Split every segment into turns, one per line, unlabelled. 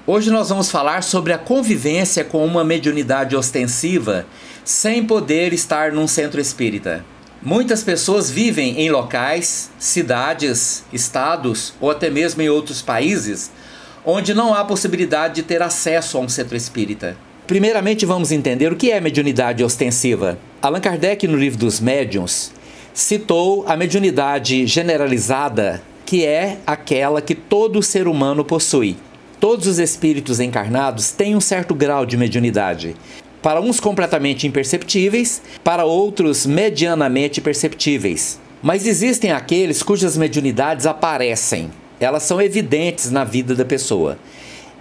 Hoje nós vamos falar sobre a convivência com uma mediunidade ostensiva sem poder estar num centro espírita. Muitas pessoas vivem em locais, cidades, estados ou até mesmo em outros países onde não há possibilidade de ter acesso a um centro espírita. Primeiramente vamos entender o que é mediunidade ostensiva. Allan Kardec, no livro dos Médiuns, citou a mediunidade generalizada, que é aquela que todo ser humano possui. Todos os espíritos encarnados têm um certo grau de mediunidade. Para uns completamente imperceptíveis, para outros medianamente perceptíveis. Mas existem aqueles cujas mediunidades aparecem. Elas são evidentes na vida da pessoa.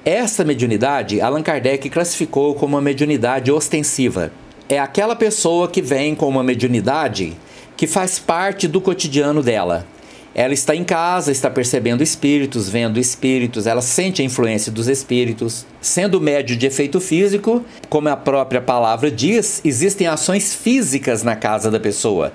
Esta mediunidade, Allan Kardec classificou como uma mediunidade ostensiva. É aquela pessoa que vem com uma mediunidade que faz parte do cotidiano dela. Ela está em casa, está percebendo espíritos, vendo espíritos, ela sente a influência dos espíritos. Sendo médium de efeito físico, como a própria palavra diz, existem ações físicas na casa da pessoa.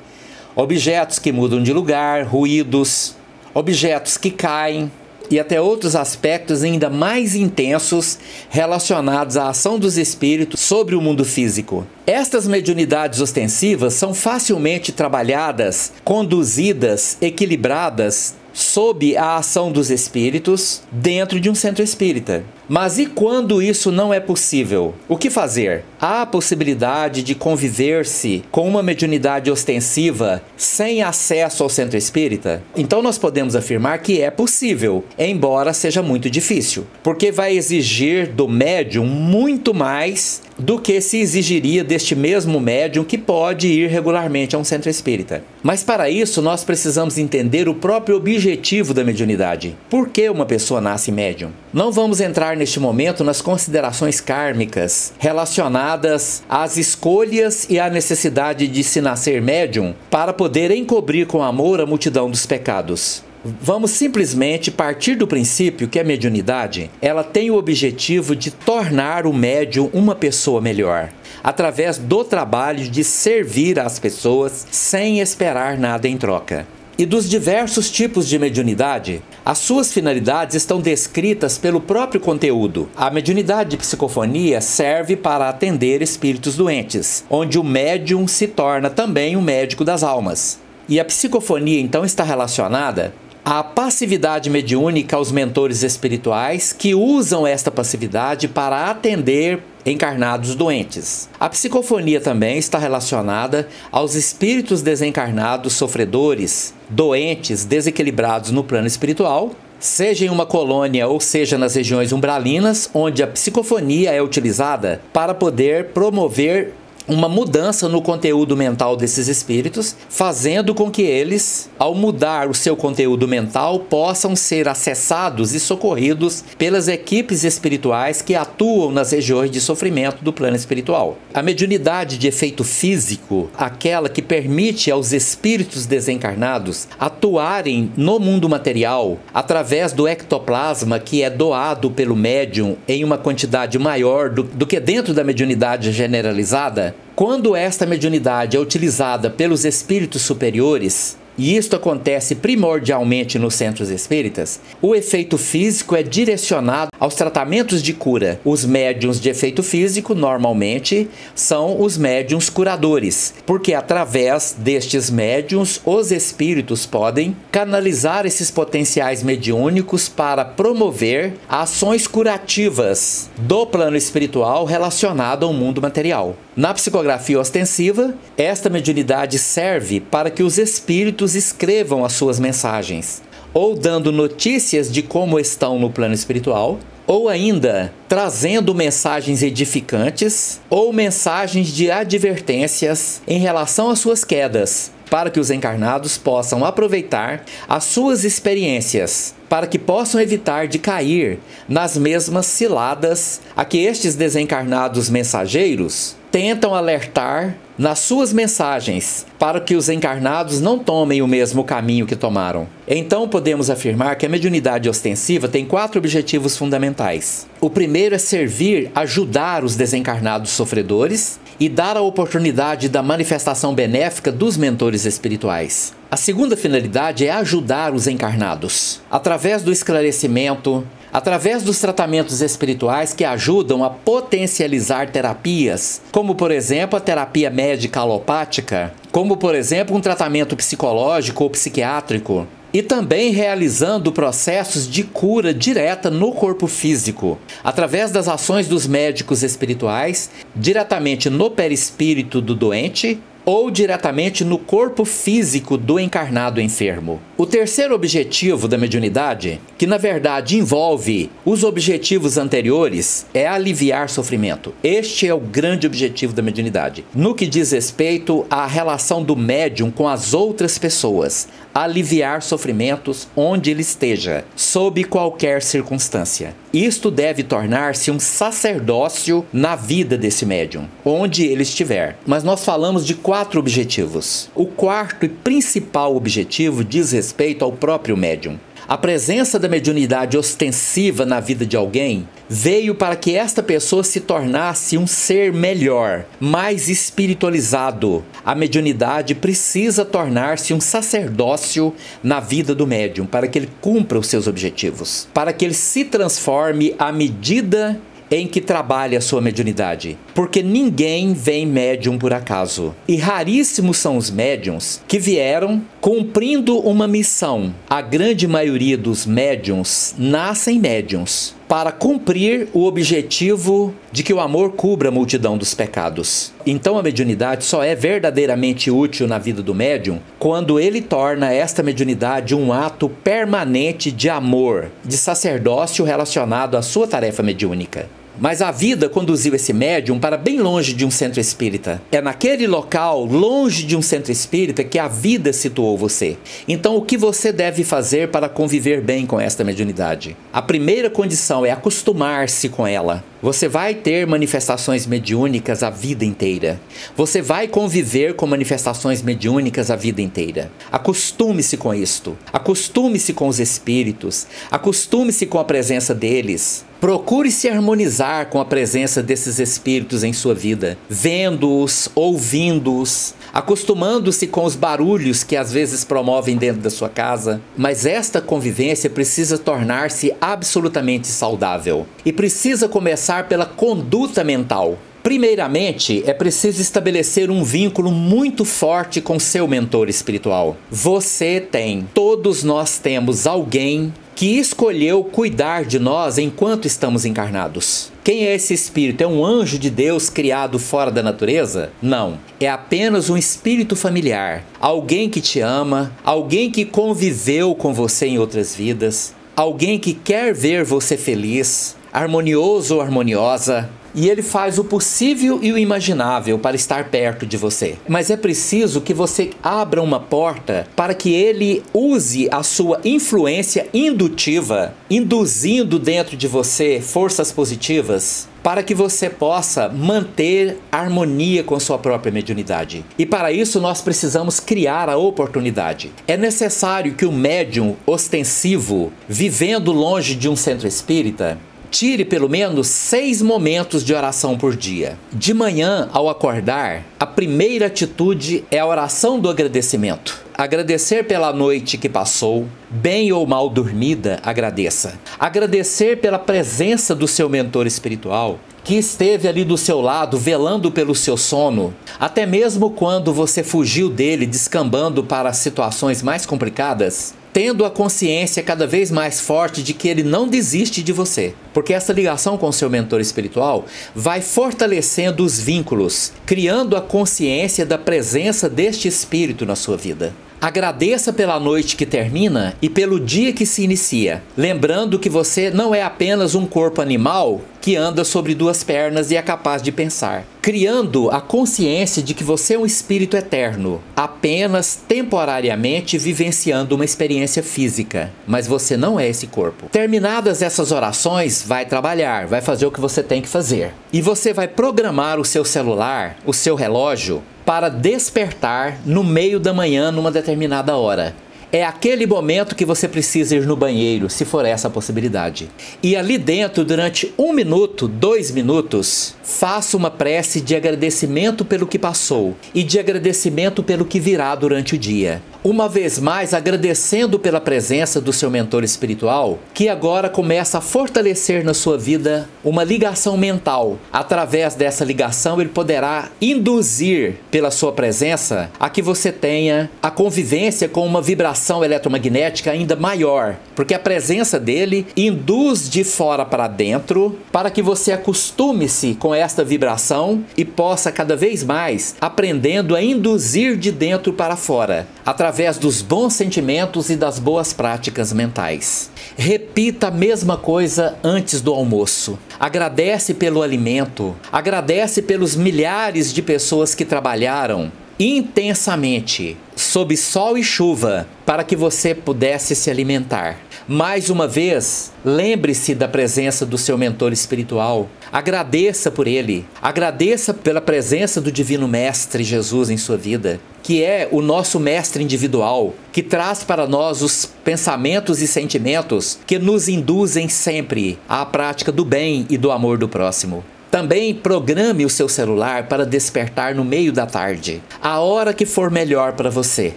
Objetos que mudam de lugar, ruídos, objetos que caem e até outros aspectos ainda mais intensos relacionados à ação dos espíritos sobre o mundo físico. Estas mediunidades ostensivas são facilmente trabalhadas, conduzidas, equilibradas sob a ação dos espíritos dentro de um centro espírita. Mas e quando isso não é possível? O que fazer? Há a possibilidade de conviver-se com uma mediunidade ostensiva sem acesso ao centro espírita? Então nós podemos afirmar que é possível, embora seja muito difícil, porque vai exigir do médium muito mais do que se exigiria deste mesmo médium que pode ir regularmente a um centro espírita. Mas para isso nós precisamos entender o próprio objetivo da mediunidade. Por que uma pessoa nasce médium? Não vamos entrar neste momento nas considerações kármicas relacionadas às escolhas e à necessidade de se nascer médium para poder encobrir com amor a multidão dos pecados. Vamos simplesmente partir do princípio que a mediunidade, ela tem o objetivo de tornar o médium uma pessoa melhor, através do trabalho de servir às pessoas sem esperar nada em troca. E dos diversos tipos de mediunidade, as suas finalidades estão descritas pelo próprio conteúdo. A mediunidade de psicofonia serve para atender espíritos doentes, onde o médium se torna também o médico das almas. E a psicofonia então está relacionada à passividade mediúnica aos mentores espirituais que usam esta passividade para atender encarnados doentes. A psicofonia também está relacionada aos espíritos desencarnados sofredores, doentes, desequilibrados no plano espiritual, seja em uma colônia ou seja nas regiões umbralinas, onde a psicofonia é utilizada para poder promover uma mudança no conteúdo mental desses espíritos, fazendo com que eles, ao mudar o seu conteúdo mental, possam ser acessados e socorridos pelas equipes espirituais que atuam nas regiões de sofrimento do plano espiritual. A mediunidade de efeito físico, aquela que permite aos espíritos desencarnados atuarem no mundo material através do ectoplasma que é doado pelo médium em uma quantidade maior do que dentro da mediunidade generalizada. Quando esta mediunidade é utilizada pelos espíritos superiores, e isto acontece primordialmente nos centros espíritas, o efeito físico é direcionado aos tratamentos de cura. Os médiuns de efeito físico, normalmente, são os médiuns curadores, porque através destes médiuns, os espíritos podem canalizar esses potenciais mediúnicos para promover ações curativas do plano espiritual relacionado ao mundo material. Na psicografia ostensiva, esta mediunidade serve para que os espíritos escrevam as suas mensagens, ou dando notícias de como estão no plano espiritual, ou ainda trazendo mensagens edificantes ou mensagens de advertências em relação às suas quedas, para que os encarnados possam aproveitar as suas experiências, para que possam evitar de cair nas mesmas ciladas a que estes desencarnados mensageiros tentam alertar nas suas mensagens, para que os encarnados não tomem o mesmo caminho que tomaram. Então podemos afirmar que a mediunidade ostensiva tem 4 objetivos fundamentais. O primeiro é servir, ajudar os desencarnados sofredores e dar a oportunidade da manifestação benéfica dos mentores espirituais. A segunda finalidade é ajudar os encarnados, através do esclarecimento, através dos tratamentos espirituais que ajudam a potencializar terapias, como por exemplo a terapia médica alopática, como por exemplo um tratamento psicológico ou psiquiátrico, e também realizando processos de cura direta no corpo físico, através das ações dos médicos espirituais, diretamente no perispírito do doente ou diretamente no corpo físico do encarnado enfermo. O terceiro objetivo da mediunidade, que na verdade envolve os objetivos anteriores, é aliviar sofrimento. Este é o grande objetivo da mediunidade, no que diz respeito à relação do médium com as outras pessoas, aliviar sofrimentos onde ele esteja, sob qualquer circunstância. Isto deve tornar-se um sacerdócio na vida desse médium, onde ele estiver. Mas nós falamos de 4 objetivos. O quarto e principal objetivo diz respeito ao próprio médium. A presença da mediunidade ostensiva na vida de alguém veio para que esta pessoa se tornasse um ser melhor, mais espiritualizado. A mediunidade precisa tornar-se um sacerdócio na vida do médium para que ele cumpra os seus objetivos, para que ele se transforme à medida em que trabalha a sua mediunidade, porque ninguém vem médium por acaso, e raríssimos são os médiums que vieram cumprindo uma missão. A grande maioria dos médiums nascem médiums para cumprir o objetivo de que o amor cubra a multidão dos pecados. Então a mediunidade só é verdadeiramente útil na vida do médium quando ele torna esta mediunidade um ato permanente de amor, de sacerdócio relacionado à sua tarefa mediúnica. Mas a vida conduziu esse médium para bem longe de um centro espírita. É naquele local, longe de um centro espírita, que a vida situou você. Então, o que você deve fazer para conviver bem com esta mediunidade? A primeira condição é acostumar-se com ela. Você vai ter manifestações mediúnicas a vida inteira. Você vai conviver com manifestações mediúnicas a vida inteira. Acostume-se com isto. Acostume-se com os espíritos. Acostume-se com a presença deles. Procure se harmonizar com a presença desses espíritos em sua vida, vendo-os, ouvindo-os, acostumando-se com os barulhos que às vezes promovem dentro da sua casa. Mas esta convivência precisa tornar-se absolutamente saudável e precisa começar pela conduta mental. Primeiramente, é preciso estabelecer um vínculo muito forte com seu mentor espiritual. Você tem, todos nós temos alguém que escolheu cuidar de nós enquanto estamos encarnados. Quem é esse espírito? É um anjo de Deus criado fora da natureza? Não. É apenas um espírito familiar. Alguém que te ama, alguém que conviveu com você em outras vidas, alguém que quer ver você feliz, harmonioso ou harmoniosa. E ele faz o possível e o imaginável para estar perto de você. Mas é preciso que você abra uma porta para que ele use a sua influência indutiva, induzindo dentro de você forças positivas, para que você possa manter harmonia com sua própria mediunidade. E para isso nós precisamos criar a oportunidade. É necessário que o médium ostensivo, vivendo longe de um centro espírita, tire pelo menos 6 momentos de oração por dia. De manhã, ao acordar, a primeira atitude é a oração do agradecimento. Agradecer pela noite que passou, bem ou mal dormida, agradeça. Agradecer pela presença do seu mentor espiritual, que esteve ali do seu lado, velando pelo seu sono, até mesmo quando você fugiu dele, descambando para situações mais complicadas, tendo a consciência cada vez mais forte de que ele não desiste de você. Porque essa ligação com o seu mentor espiritual vai fortalecendo os vínculos, criando a consciência da presença deste espírito na sua vida. Agradeça pela noite que termina e pelo dia que se inicia, lembrando que você não é apenas um corpo animal que anda sobre 2 pernas e é capaz de pensar, criando a consciência de que você é um espírito eterno, apenas temporariamente vivenciando uma experiência física, mas você não é esse corpo. Terminadas essas orações, vai trabalhar, vai fazer o que você tem que fazer. E você vai programar o seu celular, o seu relógio, para despertar no meio da manhã numa determinada hora. É aquele momento que você precisa ir no banheiro, se for essa a possibilidade. E ali dentro, durante 1 minuto, 2 minutos, faça uma prece de agradecimento pelo que passou e de agradecimento pelo que virá durante o dia. uma vez mais agradecendo pela presença do seu mentor espiritual, que agora começa a fortalecer na sua vida uma ligação mental. Através dessa ligação, ele poderá induzir pela sua presença a que você tenha a convivência com uma vibração eletromagnética ainda maior, porque a presença dele induz de fora para dentro para que você acostume-se com esta vibração e possa cada vez mais aprendendo a induzir de dentro para fora, através dos bons sentimentos e das boas práticas mentais. Repita a mesma coisa antes do almoço. Agradece pelo alimento, agradece pelos milhares de pessoas que trabalharam intensamente, sob sol e chuva, para que você pudesse se alimentar. Mais uma vez, lembre-se da presença do seu mentor espiritual. Agradeça por ele. Agradeça pela presença do Divino Mestre Jesus em sua vida, que é o nosso mestre individual, que traz para nós os pensamentos e sentimentos que nos induzem sempre à prática do bem e do amor do próximo. Também programe o seu celular para despertar no meio da tarde, a hora que for melhor para você.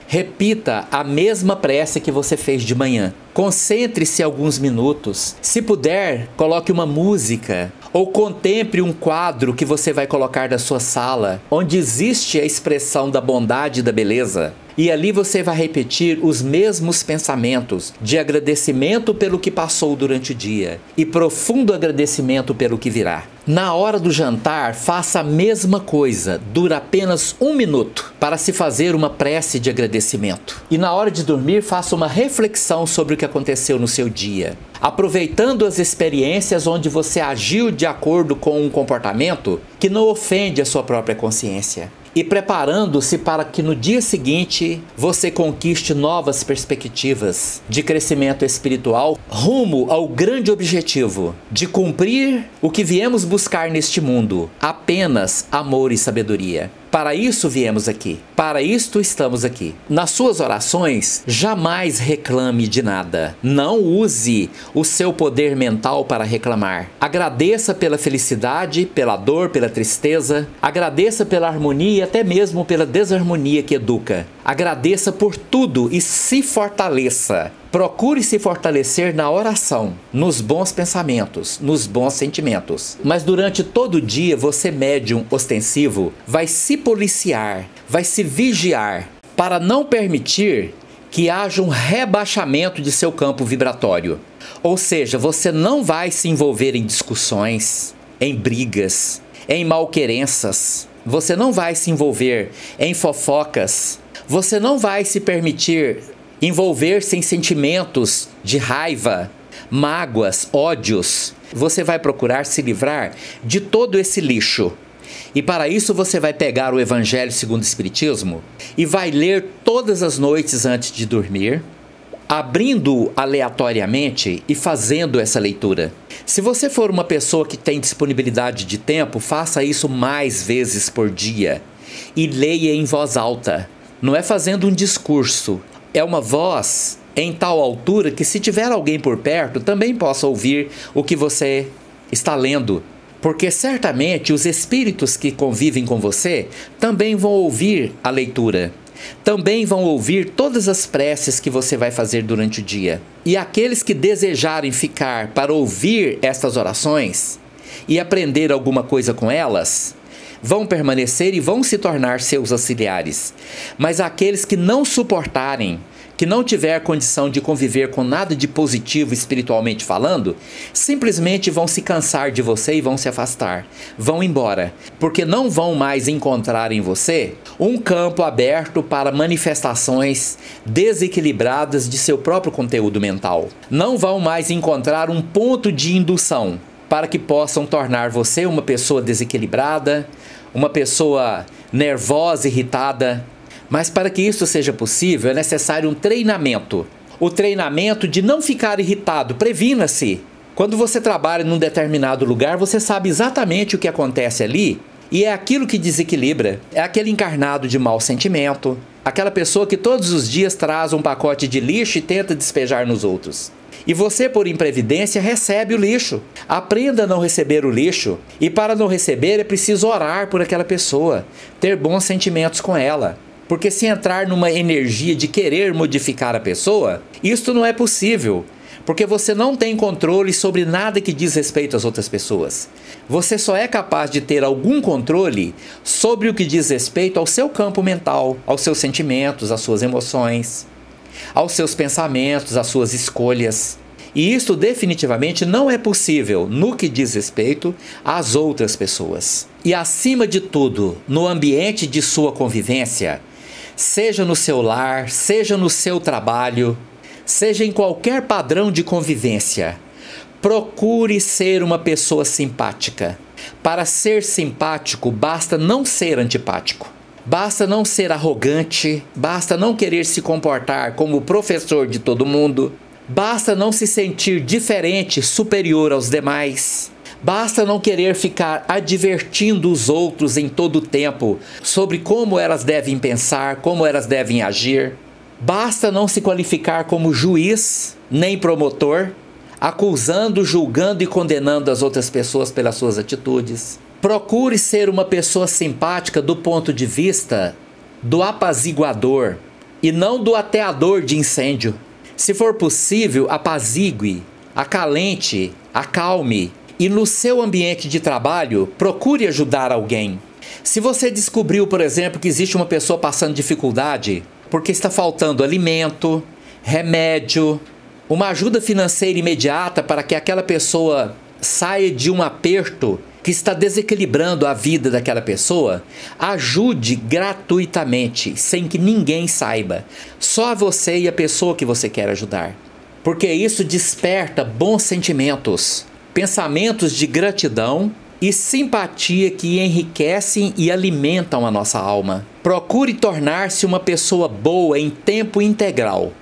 Repita a mesma prece que você fez de manhã. Concentre-se alguns minutos. Se puder, coloque uma música ou contemple um quadro que você vai colocar na sua sala, onde existe a expressão da bondade e da beleza. E ali você vai repetir os mesmos pensamentos de agradecimento pelo que passou durante o dia e profundo agradecimento pelo que virá. Na hora do jantar, faça a mesma coisa, dura apenas 1 minuto, para se fazer uma prece de agradecimento. E na hora de dormir, faça uma reflexão sobre o que aconteceu no seu dia, aproveitando as experiências onde você agiu de acordo com um comportamento que não ofende a sua própria consciência. E preparando-se para que no dia seguinte você conquiste novas perspectivas de crescimento espiritual rumo ao grande objetivo de cumprir o que viemos buscar neste mundo, apenas amor e sabedoria. Para isso viemos aqui, para isto estamos aqui. Nas suas orações, jamais reclame de nada. Não use o seu poder mental para reclamar. Agradeça pela felicidade, pela dor, pela tristeza. Agradeça pela harmonia e até mesmo pela desarmonia que educa. Agradeça por tudo e se fortaleça. Procure se fortalecer na oração, nos bons pensamentos, nos bons sentimentos. Mas durante todo o dia, você, médium ostensivo, vai se policiar, vai se vigiar, para não permitir que haja um rebaixamento de seu campo vibratório. Ou seja, você não vai se envolver em discussões, em brigas, em malquerenças. Você não vai se envolver em fofocas. Você não vai se permitir envolver-se em sentimentos de raiva, mágoas, ódios. Você vai procurar se livrar de todo esse lixo. E para isso você vai pegar o Evangelho segundo o Espiritismo e vai ler todas as noites antes de dormir, abrindo aleatoriamente e fazendo essa leitura. Se você for uma pessoa que tem disponibilidade de tempo, faça isso mais vezes por dia e leia em voz alta. Não é fazendo um discurso, é uma voz em tal altura que, se tiver alguém por perto, também possa ouvir o que você está lendo. Porque certamente os espíritos que convivem com você também vão ouvir a leitura. Também vão ouvir todas as preces que você vai fazer durante o dia. E aqueles que desejarem ficar para ouvir estas orações e aprender alguma coisa com elas, vão permanecer e vão se tornar seus auxiliares. Mas aqueles que não suportarem, que não tiver condição de conviver com nada de positivo espiritualmente falando, simplesmente vão se cansar de você e vão se afastar, vão embora, porque não vão mais encontrar em você um campo aberto para manifestações desequilibradas de seu próprio conteúdo mental. Não vão mais encontrar um ponto de indução para que possam tornar você uma pessoa desequilibrada, uma pessoa nervosa, irritada. Mas para que isso seja possível, é necessário um treinamento. O treinamento de não ficar irritado. Previna-se. Quando você trabalha num determinado lugar, você sabe exatamente o que acontece ali, e é aquilo que desequilibra. É aquele encarnado de mau sentimento, aquela pessoa que todos os dias traz um pacote de lixo e tenta despejar nos outros. E você, por imprevidência, recebe o lixo. Aprenda a não receber o lixo. E para não receber é preciso orar por aquela pessoa, ter bons sentimentos com ela. Porque se entrar numa energia de querer modificar a pessoa, isto não é possível. Porque você não tem controle sobre nada que diz respeito às outras pessoas. Você só é capaz de ter algum controle sobre o que diz respeito ao seu campo mental, aos seus sentimentos, às suas emoções, aos seus pensamentos, às suas escolhas. E isso definitivamente não é possível no que diz respeito às outras pessoas. E acima de tudo, no ambiente de sua convivência, seja no seu lar, seja no seu trabalho, seja em qualquer padrão de convivência, procure ser uma pessoa simpática. Para ser simpático, basta não ser antipático. Basta não ser arrogante, basta não querer se comportar como o professor de todo mundo, basta não se sentir diferente, superior aos demais. Basta não querer ficar advertindo os outros em todo o tempo sobre como elas devem pensar, como elas devem agir. Basta não se qualificar como juiz, nem promotor, acusando, julgando e condenando as outras pessoas pelas suas atitudes. Procure ser uma pessoa simpática do ponto de vista do apaziguador e não do ateador de incêndio. Se for possível, apazigue, acalente, acalme e no seu ambiente de trabalho, procure ajudar alguém. Se você descobriu, por exemplo, que existe uma pessoa passando dificuldade porque está faltando alimento, remédio, uma ajuda financeira imediata para que aquela pessoa saia de um aperto que está desequilibrando a vida daquela pessoa, ajude gratuitamente, sem que ninguém saiba. Só você e a pessoa que você quer ajudar. Porque isso desperta bons sentimentos, pensamentos de gratidão e simpatia que enriquecem e alimentam a nossa alma. Procure tornar-se uma pessoa boa em tempo integral,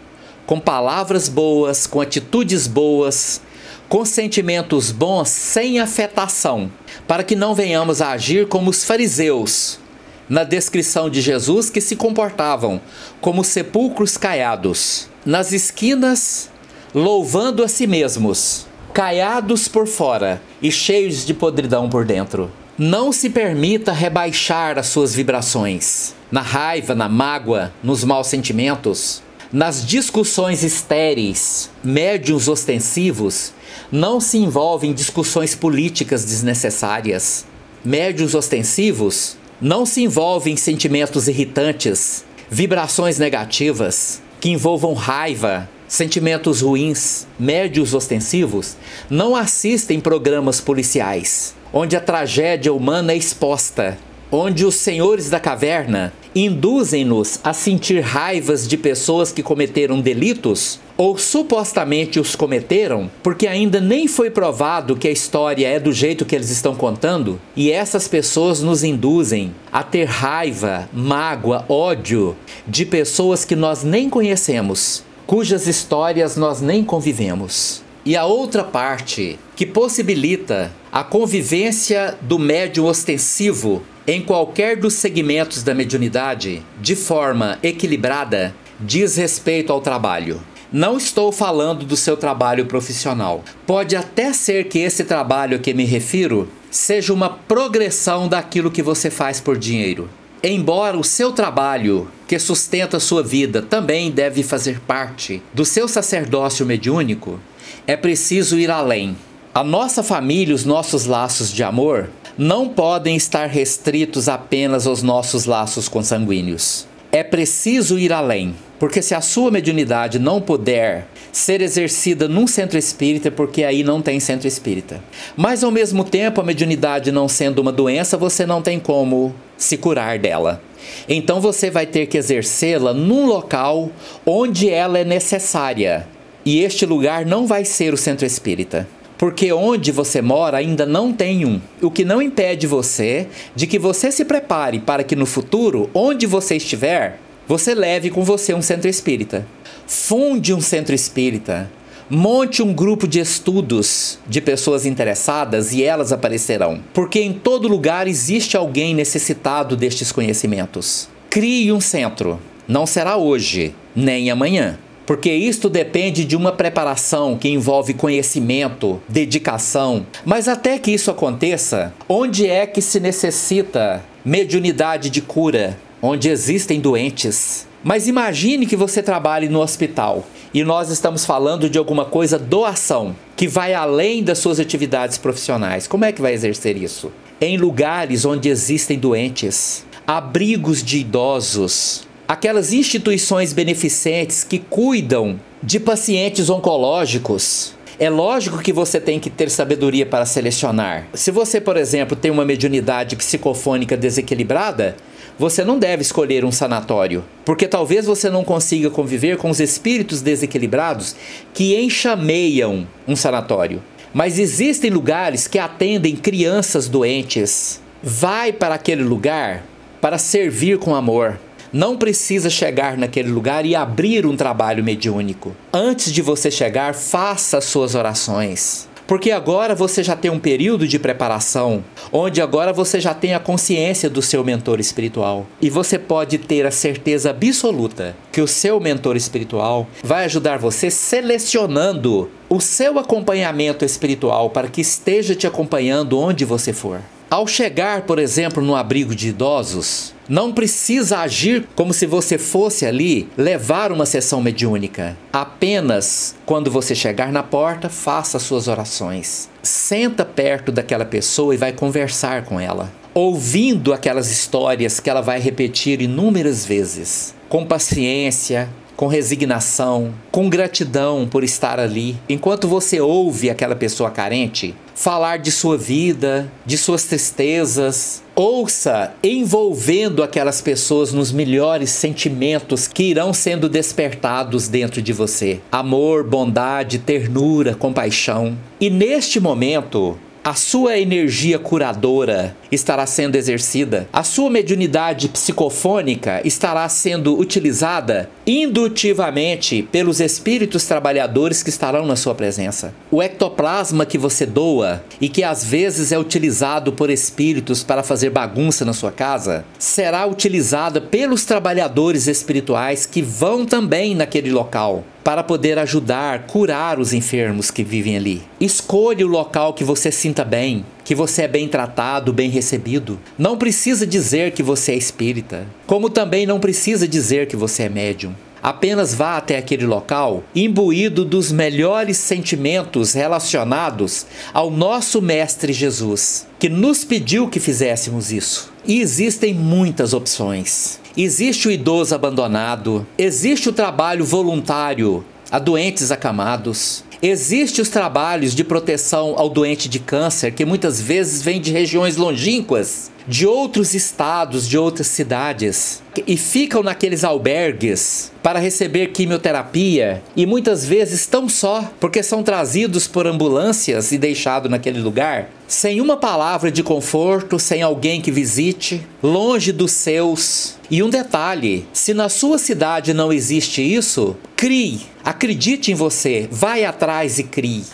com palavras boas, com atitudes boas, com sentimentos bons, sem afetação, para que não venhamos a agir como os fariseus, na descrição de Jesus, que se comportavam como sepulcros caiados, nas esquinas, louvando a si mesmos, caiados por fora e cheios de podridão por dentro. Não se permita rebaixar as suas vibrações, na raiva, na mágoa, nos maus sentimentos, nas discussões estéreis. Médiuns ostensivos não se envolvem em discussões políticas desnecessárias. Médiuns ostensivos não se envolvem em sentimentos irritantes, vibrações negativas, que envolvam raiva, sentimentos ruins. Médiuns ostensivos não assistem programas policiais, onde a tragédia humana é exposta, onde os senhores da caverna induzem-nos a sentir raivas de pessoas que cometeram delitos ou supostamente os cometeram, porque ainda nem foi provado que a história é do jeito que eles estão contando, e essas pessoas nos induzem a ter raiva, mágoa, ódio de pessoas que nós nem conhecemos, cujas histórias nós nem convivemos. E a outra parte que possibilita a convivência do médium ostensivo em qualquer dos segmentos da mediunidade de forma equilibrada diz respeito ao trabalho. Não estou falando do seu trabalho profissional. Pode até ser que esse trabalho a que me refiro seja uma progressão daquilo que você faz por dinheiro. Embora o seu trabalho, que sustenta a sua vida, também deve fazer parte do seu sacerdócio mediúnico, é preciso ir além. A nossa família, os nossos laços de amor, não podem estar restritos apenas aos nossos laços consanguíneos. É preciso ir além, porque se a sua mediunidade não puder ser exercida num centro espírita, porque aí não tem centro espírita. Mas ao mesmo tempo, a mediunidade não sendo uma doença, você não tem como se curar dela. Então você vai ter que exercê-la num local onde ela é necessária. E este lugar não vai ser o centro espírita, porque onde você mora ainda não tem um. O que não impede você de que você se prepare para que no futuro, onde você estiver, você leve com você um centro espírita. Funde um centro espírita. Monte um grupo de estudos de pessoas interessadas e elas aparecerão. Porque em todo lugar existe alguém necessitado destes conhecimentos. Crie um centro. Não será hoje, nem amanhã. Porque isto depende de uma preparação que envolve conhecimento, dedicação. Mas até que isso aconteça, onde é que se necessita mediunidade de cura? onde existem doentes. Mas imagine que você trabalhe no hospital e nós estamos falando de alguma coisa doação, que vai além das suas atividades profissionais. Como é que vai exercer isso? Em lugares onde existem doentes, abrigos de idosos, aquelas instituições beneficentes que cuidam de pacientes oncológicos. É lógico que você tem que ter sabedoria para selecionar. Se você, por exemplo, tem uma mediunidade psicofônica desequilibrada, você não deve escolher um sanatório, porque talvez você não consiga conviver com os espíritos desequilibrados que enxameiam um sanatório. Mas existem lugares que atendem crianças doentes. Vai para aquele lugar para servir com amor. Não precisa chegar naquele lugar e abrir um trabalho mediúnico. Antes de você chegar, faça as suas orações. Porque agora você já tem um período de preparação, onde agora você já tem a consciência do seu mentor espiritual. E você pode ter a certeza absoluta que o seu mentor espiritual vai ajudar você selecionando o seu acompanhamento espiritual para que esteja te acompanhando onde você for. Ao chegar, por exemplo, no abrigo de idosos, não precisa agir como se você fosse ali levar uma sessão mediúnica. Apenas quando você chegar na porta, faça suas orações. Senta perto daquela pessoa e vai conversar com ela, ouvindo aquelas histórias que ela vai repetir inúmeras vezes, com paciência, com resignação, com gratidão por estar ali. Enquanto você ouve aquela pessoa carente falar de sua vida, de suas tristezas, ouça envolvendo aquelas pessoas nos melhores sentimentos que irão sendo despertados dentro de você. Amor, bondade, ternura, compaixão. E neste momento, a sua energia curadora estará sendo exercida. A sua mediunidade psicofônica estará sendo utilizada indutivamente pelos espíritos trabalhadores que estarão na sua presença. O ectoplasma que você doa e que às vezes é utilizado por espíritos para fazer bagunça na sua casa, será utilizada pelos trabalhadores espirituais que vão também naquele local para poder ajudar, curar os enfermos que vivem ali. Escolha o local que você sinta bem, que você é bem tratado, bem recebido. Não precisa dizer que você é espírita, como também não precisa dizer que você é médium. Apenas vá até aquele local imbuído dos melhores sentimentos relacionados ao nosso Mestre Jesus, que nos pediu que fizéssemos isso. E existem muitas opções. Existe o idoso abandonado, existe o trabalho voluntário a doentes acamados, existe os trabalhos de proteção ao doente de câncer, que muitas vezes vem de regiões longínquas, de outros estados, de outras cidades, e ficam naqueles albergues para receber quimioterapia, e muitas vezes estão só, porque são trazidos por ambulâncias e deixados naquele lugar, sem uma palavra de conforto, sem alguém que visite, longe dos seus. E um detalhe, se na sua cidade não existe isso, crie, acredite em você, vai atrás e crie.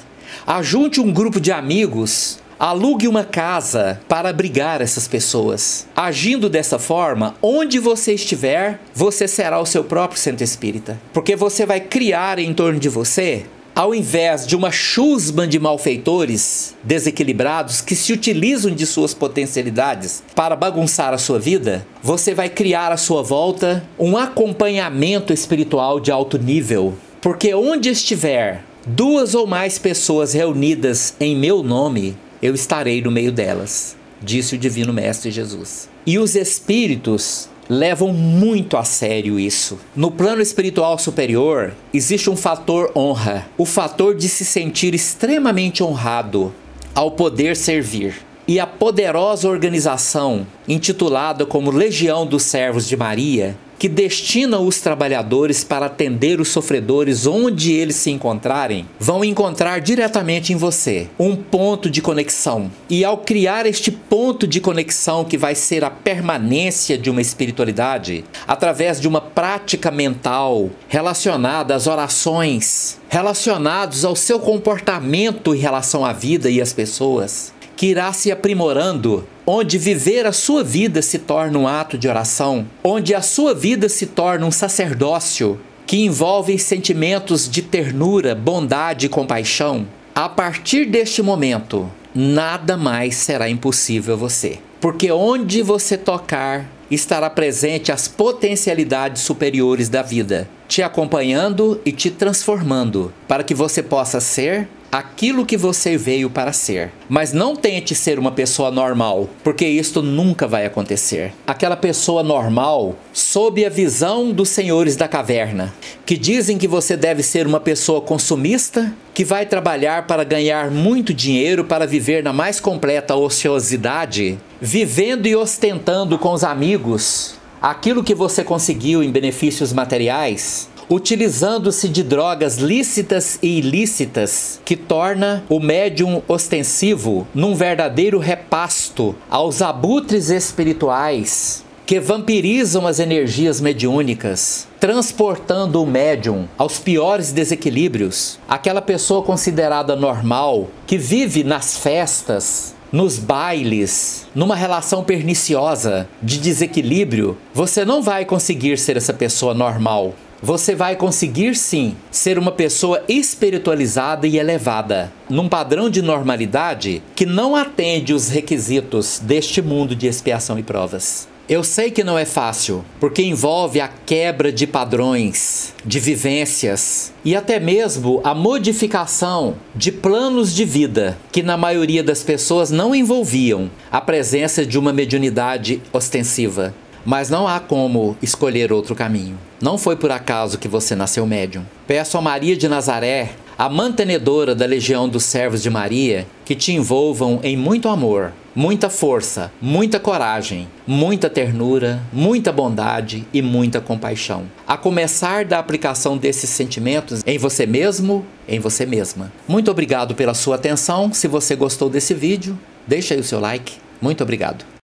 Ajunte um grupo de amigos, alugue uma casa para abrigar essas pessoas. Agindo dessa forma, onde você estiver, você será o seu próprio centro espírita. Porque você vai criar em torno de você, ao invés de uma chusma de malfeitores desequilibrados que se utilizam de suas potencialidades para bagunçar a sua vida, você vai criar à sua volta um acompanhamento espiritual de alto nível. Porque onde estiver 2 ou mais pessoas reunidas em meu nome, eu estarei no meio delas, disse o Divino Mestre Jesus. E os espíritos levam muito a sério isso. No plano espiritual superior, existe um fator honra, o fator de se sentir extremamente honrado ao poder servir. E a poderosa organização, intitulada como Legião dos Servos de Maria, que destina os trabalhadores para atender os sofredores onde eles se encontrarem, vão encontrar diretamente em você um ponto de conexão. E ao criar este ponto de conexão que vai ser a permanência de uma espiritualidade, através de uma prática mental relacionada às orações, relacionados ao seu comportamento em relação à vida e às pessoas, que irá se aprimorando, onde viver a sua vida se torna um ato de oração, onde a sua vida se torna um sacerdócio, que envolve sentimentos de ternura, bondade e compaixão. A partir deste momento, nada mais será impossível a você. Porque onde você tocar, estará presente as potencialidades superiores da vida, te acompanhando e te transformando, para que você possa ser aquilo que você veio para ser. Mas não tente ser uma pessoa normal, porque isto nunca vai acontecer. Aquela pessoa normal, sob a visão dos senhores da caverna, que dizem que você deve ser uma pessoa consumista, que vai trabalhar para ganhar muito dinheiro para viver na mais completa ociosidade, vivendo e ostentando com os amigos aquilo que você conseguiu em benefícios materiais, utilizando-se de drogas lícitas e ilícitas, que torna o médium ostensivo num verdadeiro repasto aos abutres espirituais que vampirizam as energias mediúnicas, transportando o médium aos piores desequilíbrios. Aquela pessoa considerada normal, que vive nas festas, nos bailes, numa relação perniciosa de desequilíbrio, você não vai conseguir ser essa pessoa normal. Você vai conseguir sim ser uma pessoa espiritualizada e elevada, num padrão de normalidade que não atende os requisitos deste mundo de expiação e provas. Eu sei que não é fácil, porque envolve a quebra de padrões, de vivências e até mesmo a modificação de planos de vida que na maioria das pessoas não envolviam a presença de uma mediunidade ostensiva. Mas não há como escolher outro caminho. Não foi por acaso que você nasceu médium. Peço a Maria de Nazaré, a mantenedora da Legião dos Servos de Maria, que te envolvam em muito amor, muita força, muita coragem, muita ternura, muita bondade e muita compaixão. A começar da aplicação desses sentimentos em você mesmo, em você mesma. Muito obrigado pela sua atenção. Se você gostou desse vídeo, deixa aí o seu like. Muito obrigado.